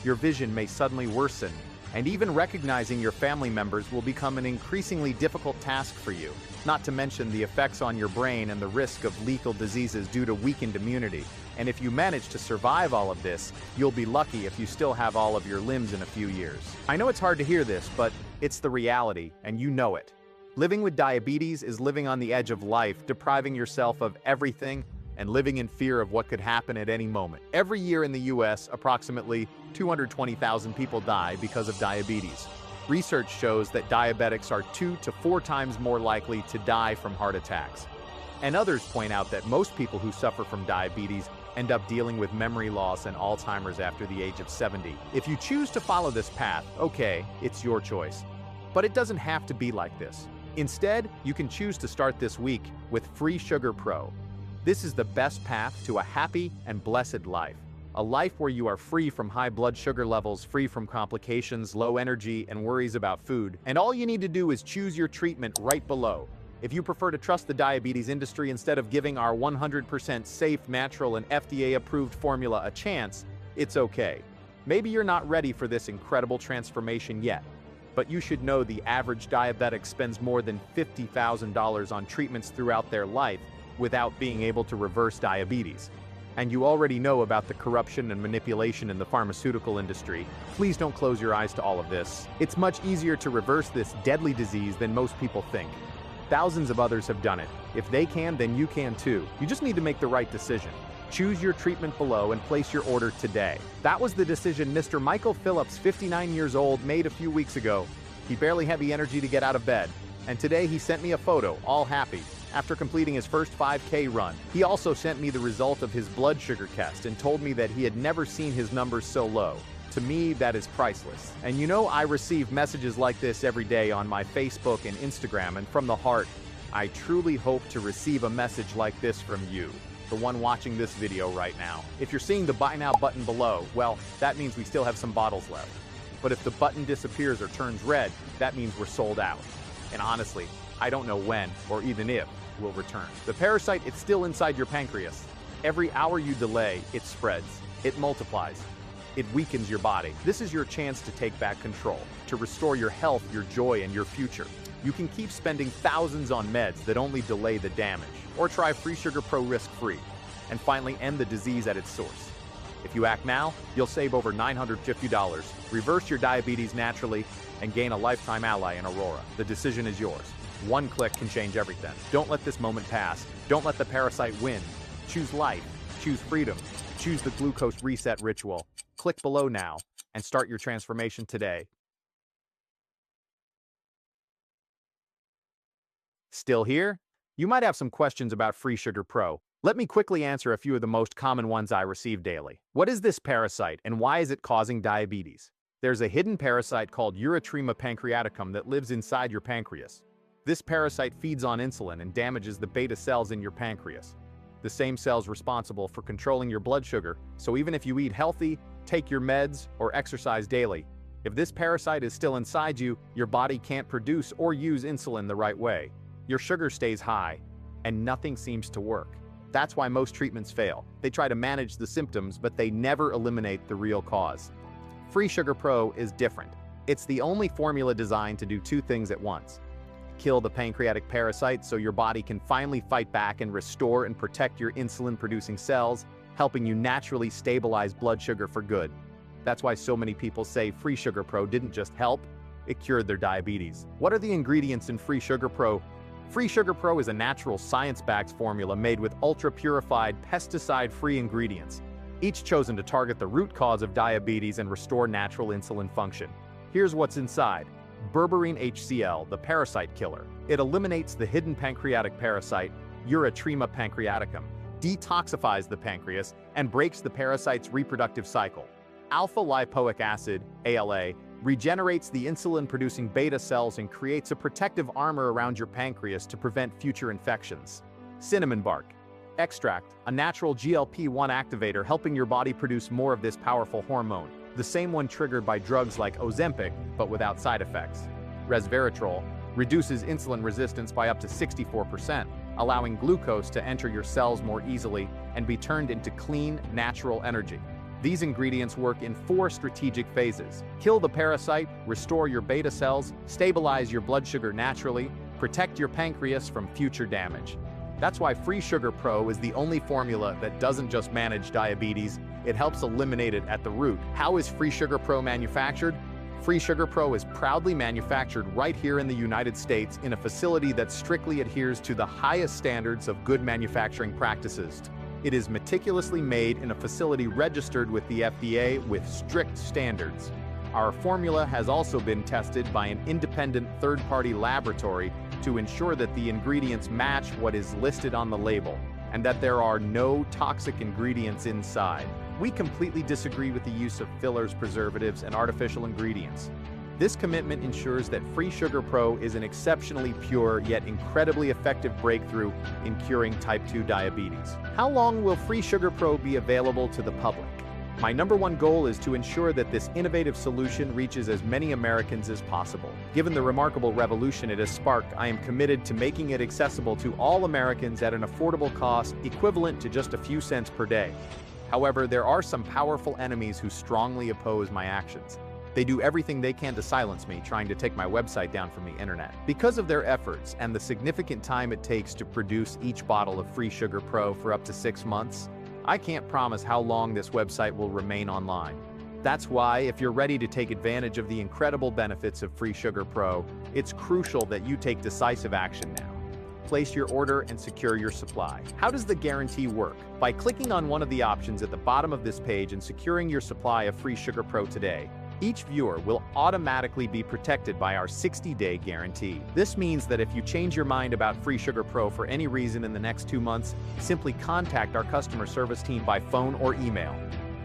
S4: Your vision may suddenly worsen, And even recognizing your family members will become an increasingly difficult task for you, not to mention the effects on your brain and the risk of lethal diseases due to weakened immunity. And if you manage to survive all of this, you'll be lucky if you still have all of your limbs in a few years. I know it's hard to hear this, but it's the reality, and you know it. Living with diabetes is living on the edge of life, depriving yourself of everything and living in fear of what could happen at any moment. Every year in the US, approximately 220,000 people die because of diabetes. Research shows that diabetics are 2 to 4 times more likely to die from heart attacks. And others point out that most people who suffer from diabetes end up dealing with memory loss and Alzheimer's after the age of 70. If you choose to follow this path, okay, it's your choice. But it doesn't have to be like this. Instead, you can choose to start this week with Free Sugar Pro. This is the best path to a happy and blessed life. A life where you are free from high blood sugar levels, free from complications, low energy, and worries about food. And all you need to do is choose your treatment right below. If you prefer to trust the diabetes industry instead of giving our 100% safe, natural, and FDA-approved formula a chance, it's okay. Maybe you're not ready for this incredible transformation yet, but you should know the average diabetic spends more than $50,000 on treatments throughout their life without being able to reverse diabetes. And you already know about the corruption and manipulation in the pharmaceutical industry. Please don't close your eyes to all of this. It's much easier to reverse this deadly disease than most people think. Thousands of others have done it. If they can, then you can too. You just need to make the right decision. Choose your treatment below and place your order today. That was the decision Mr. Michael Phillips, 59 years old, made a few weeks ago. He barely had the energy to get out of bed. And today he sent me a photo, all happy, after completing his first 5K run. He also sent me the result of his blood sugar test and told me that he had never seen his numbers so low. To me, that is priceless. And you know, I receive messages like this every day on my Facebook and Instagram, and from the heart, I truly hope to receive a message like this from you, the one watching this video right now. If you're seeing the Buy Now button below, well, that means we still have some bottles left. But if the button disappears or turns red, that means we're sold out. And honestly, I don't know when, or even if, we'll return. The parasite, it's still inside your pancreas. Every hour you delay, it spreads, it multiplies. It weakens your body. This is your chance to take back control, to restore your health, your joy, and your future. You can keep spending thousands on meds that only delay the damage, or try Free Sugar Pro risk-free, and finally end the disease at its source. If you act now, you'll save over $950, reverse your diabetes naturally, and gain a lifetime ally in Aurora. The decision is yours. One click can change everything. Don't let this moment pass. Don't let the parasite win. Choose life. Choose freedom. Choose the glucose reset ritual. Click below now and start your transformation today. Still here? You might have some questions about Free Sugar Pro. Let me quickly answer a few of the most common ones I receive daily. What is this parasite and why is it causing diabetes? There's a hidden parasite called Erythrema pancreaticum that lives inside your pancreas. This parasite feeds on insulin and damages the beta cells in your pancreas, the same cells responsible for controlling your blood sugar. So even if you eat healthy, take your meds, or exercise daily, if this parasite is still inside you, your body can't produce or use insulin the right way. Your sugar stays high, and nothing seems to work. That's why most treatments fail. They try to manage the symptoms, but they never eliminate the real cause. Free Sugar Pro is different. It's the only formula designed to do two things at once. Kill the pancreatic parasite so your body can finally fight back and restore and protect your insulin-producing cells, helping you naturally stabilize blood sugar for good. That's why so many people say Free Sugar Pro didn't just help, it cured their diabetes. What are the ingredients in Free Sugar Pro? Free Sugar Pro is a natural science-backed formula made with ultra-purified, pesticide-free ingredients, each chosen to target the root cause of diabetes and restore natural insulin function. Here's what's inside. Berberine HCl, the parasite killer. It eliminates the hidden pancreatic parasite, Erythrema pancreaticum, detoxifies the pancreas, and breaks the parasite's reproductive cycle. Alpha-lipoic acid, ALA, regenerates the insulin-producing beta cells and creates a protective armor around your pancreas to prevent future infections. Cinnamon bark extract, a natural GLP-1 activator helping your body produce more of this powerful hormone, the same one triggered by drugs like Ozempic, but without side effects. Resveratrol reduces insulin resistance by up to 64%, allowing glucose to enter your cells more easily and be turned into clean, natural energy. These ingredients work in 4 strategic phases: kill the parasite, restore your beta cells, stabilize your blood sugar naturally, protect your pancreas from future damage. That's why Free Sugar Pro is the only formula that doesn't just manage diabetes, it helps eliminate it at the root. How is Free Sugar Pro manufactured? Free Sugar Pro is proudly manufactured right here in the United States in a facility that strictly adheres to the highest standards of good manufacturing practices. It is meticulously made in a facility registered with the FDA with strict standards. Our formula has also been tested by an independent third-party laboratory to ensure that the ingredients match what is listed on the label and that there are no toxic ingredients inside. We completely disagree with the use of fillers, preservatives, and artificial ingredients. This commitment ensures that Free Sugar Pro is an exceptionally pure yet incredibly effective breakthrough in curing type 2 diabetes. How long will Free Sugar Pro be available to the public? My #1 goal is to ensure that this innovative solution reaches as many Americans as possible. Given the remarkable revolution it has sparked, I am committed to making it accessible to all Americans at an affordable cost equivalent to just a few cents per day. However, there are some powerful enemies who strongly oppose my actions. They do everything they can to silence me, trying to take my website down from the internet. Because of their efforts and the significant time it takes to produce each bottle of Free Sugar Pro for up to 6 months, I can't promise how long this website will remain online. That's why, if you're ready to take advantage of the incredible benefits of Free Sugar Pro, it's crucial that you take decisive action now. Place your order and secure your supply. How does the guarantee work? By clicking on one of the options at the bottom of this page and securing your supply of Free Sugar Pro today, each viewer will automatically be protected by our 60-day guarantee. This means that if you change your mind about Free Sugar Pro for any reason in the next 2 months, simply contact our customer service team by phone or email.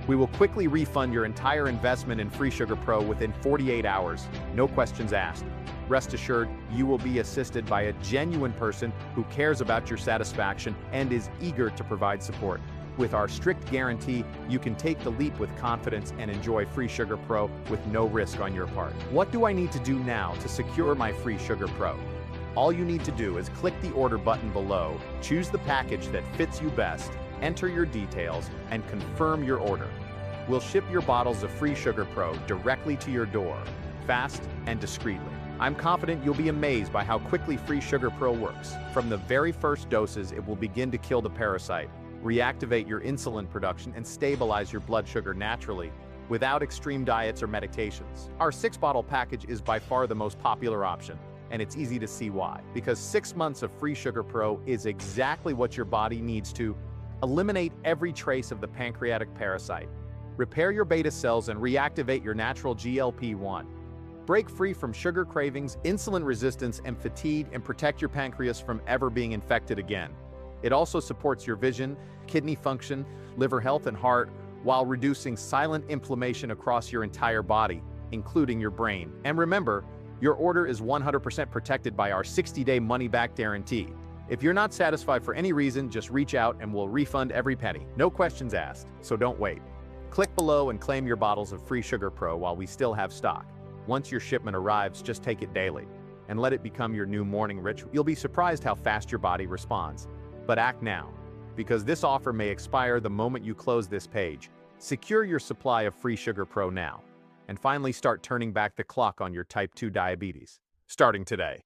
S4: We will quickly refund your entire investment in Free Sugar Pro within 48 hours, no questions asked. Rest assured, you will be assisted by a genuine person who cares about your satisfaction and is eager to provide support. With our strict guarantee, you can take the leap with confidence and enjoy Free Sugar Pro with no risk on your part. What do I need to do now to secure my Free Sugar Pro? All you need to do is click the order button below, choose the package that fits you best, enter your details, and confirm your order. We'll ship your bottles of Free Sugar Pro directly to your door, fast and discreetly. I'm confident you'll be amazed by how quickly Free Sugar Pro works. From the very first doses, it will begin to kill the parasite, reactivate your insulin production, and stabilize your blood sugar naturally, without extreme diets or medications. Our 6-bottle package is by far the most popular option, and it's easy to see why. Because 6 months of Free Sugar Pro is exactly what your body needs to eliminate every trace of the pancreatic parasite, repair your beta cells, and reactivate your natural GLP-1. Break free from sugar cravings, insulin resistance, and fatigue, and protect your pancreas from ever being infected again. It also supports your vision, kidney function, liver health, and heart, while reducing silent inflammation across your entire body, including your brain. And remember, your order is 100% protected by our 60-day money-back guarantee. If you're not satisfied for any reason, just reach out and we'll refund every penny. No questions asked, so don't wait. Click below and claim your bottles of Free Sugar Pro while we still have stock. Once your shipment arrives, just take it daily and let it become your new morning ritual. You'll be surprised how fast your body responds. But act now, because this offer may expire the moment you close this page. Secure your supply of Free Sugar Pro now, and finally start turning back the clock on your type 2 diabetes, starting today.